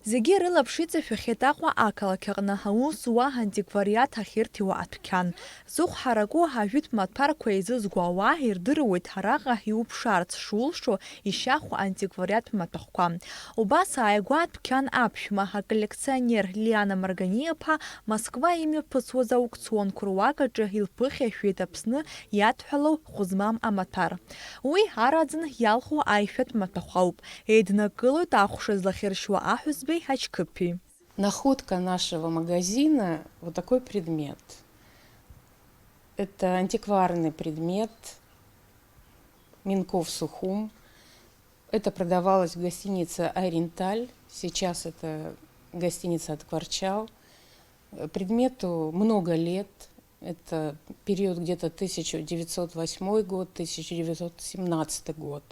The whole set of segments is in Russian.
Зегьы рылаԥшыҵашәахьеит Аҟәа ақалақь аҟны аус зуа антиквариат ахьырҭиуа адәқьан. Зыхә ҳараку ҳажәытә маҭәарқәа еизызго ауаа ирдыруеит араҟа иуԥшаарц шулшо ишьахәа антиквариат маҭәахәқәа. Убас ааигәа адәқьан аԥшәма аколлекционер Лиана Марганиаԥа Москва имҩаԥысуаз аукционқәа руакаҿы илԥыхьашәеит Аԥсны иадҳәалоу хәызмам амаҭәар. Уи араӡын иалху аишәатә маҭәахә ауп. Еиднакылоит ахәша злахьыршьуа аҳәызбеи Ачкыпи. Находка нашего магазина – вот такой предмет. Это антикварный предмет Минков Сухум. Это продавалось в гостинице «Ориенталь». Сейчас это гостиница «Откварчал». Предмету много лет. Это период где-то 1908 год, 1917 год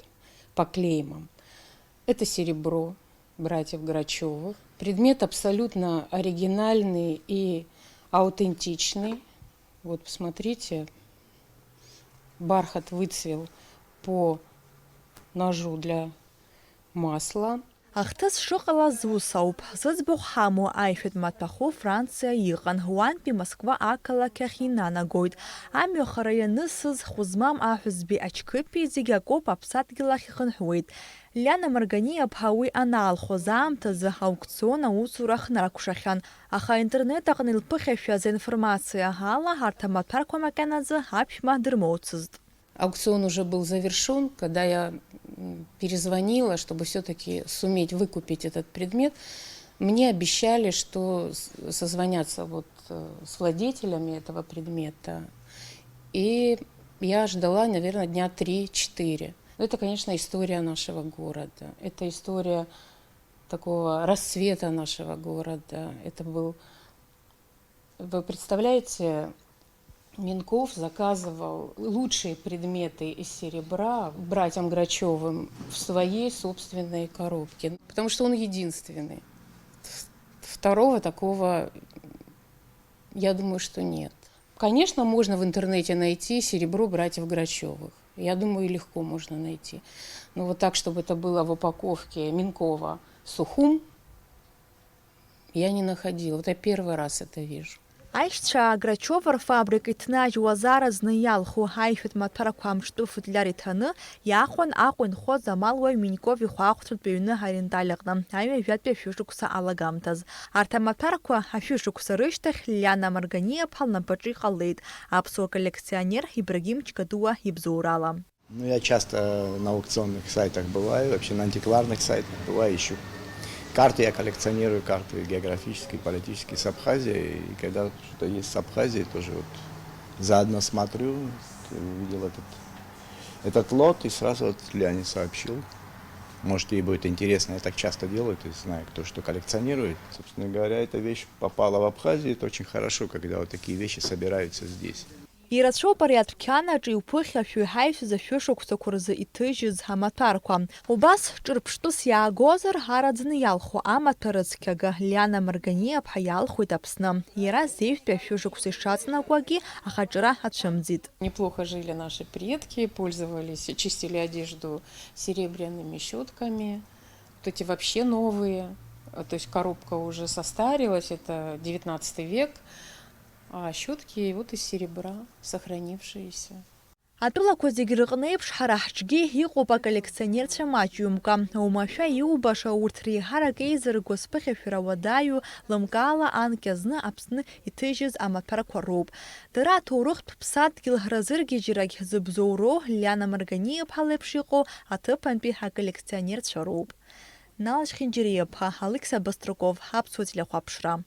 по клеймам. Это серебро братьев Грачевых. Предмет абсолютно оригинальный и аутентичный. Вот посмотрите, бархат выцвел по ножу для масла. Ахҭыс шыҟалаз ус ауп. Зыӡбахә ҳамоу аишәатә маҭәахәы Франциа иҟан. Уантәи Москва ақалақь ахь инанагоит. Амҩахара ианысыз хәызмам аҳәызбеи Ачкыпи зегьы акоуп Аԥсадгьыл ахь ихынҳәуеит. Лиана Марганиаԥа уи анаалхоз аамҭазы аукцион аусура хнаркәшахьан. Аха аинтернет аҟны илԥыхьашәаз аинформациа ала арҭ амаҭәарқәа макьаназы аԥшәма дырмоуцызт. Аукцион уже был завершен, когда я перезвонила, чтобы все-таки суметь выкупить этот предмет. Мне обещали, что созвонятся вот с владельцами этого предмета. И я ждала, наверное, дня 3-4. Это, конечно, история нашего города. Это история такого расцвета нашего города. Это был, вы представляете, Минков заказывал лучшие предметы из серебра братьям Грачевым в своей собственной коробке, потому что он единственный. Второго такого, я думаю, что нет. Конечно, можно в интернете найти серебро братьев Грачевых. Я думаю, легко можно найти. Но вот так, чтобы это было в упаковке Минкова Сухум, я не находила. Вот я первый раз это вижу. Аишьцәа Грачова рфабрика иҭнажьуаз аразны иалху аишәатә маҭәарқәа амҿтәы футляр иҭаны иаахәан Аҟәа инхоз амалуаҩ Минков ихәаахәҭратә ҩны Ориенталь аҟны аҩажәатәи ашәышықәса алагамҭаз. Арҭ амаҭәарқәа ашәышықәса рышьҭахь Лиана Марганиаԥа лнапаҿы иҟалеит аԥсуа коллекционер Ибрагим Чкадуа ибзоурала. Ну, я часто на аукционных сайтах бываю, вообще на антикварных сайтах бываю, ищу. Карты я коллекционирую, карты географические, политические с Абхазией. И когда что-то есть с Абхазией, тоже вот заодно смотрю, увидел этот лот и сразу вот Ляне сообщил. Может, ей будет интересно, я так часто делаю, то есть знаю, кто что коллекционирует. Собственно говоря, эта вещь попала в Абхазию, это очень хорошо, когда вот такие вещи собираются здесь. Ирацәоуп ари адәқьанаҿы иуԥыхьашәо иҳаишәыз ашәышықәсақәа рзы иҭыжьыз амаҭәарқәа. Убас ҿырԥштәыс иаагозар араӡны иалху амаҭәа рыцқьага Лиана Марганиаԥа иалхуеит Аԥсны. Иара зеижәтәи ашәышықәса ишаҵанакуагьы ахаҿара ацәымӡит. Неплохо жили наши предки, пользовались, чистили одежду серебряными щетками. Вот эти вообще новые, то есть коробка уже состарилась, это 19 век. А щетки вот из серебра, сохранившиеся. Атәылақәа зегьы рыҟны еиԥш ҳара ҳҿгьы иҟоуп аколлекционерцәа маҷҩымка. Оумашәа иубаша урҭ реиҳарак еизырго зԥыхьашәара уадаҩу лымкаала анкьа зны Аԥсны иҭыжьыз амаҭәарқәа роуп. Дара аҭоурыхтә ԥсадгьыл ҳразыргьежьрагь зыбзоуроу Лиана Марганиаԥа леиԥш иҟоу аҭыԥантәи аколлекционерцәа роуп. Налаш Хинџьериаԥа, Алықьса Бастрыков, Аԥсуа телехәаԥшра.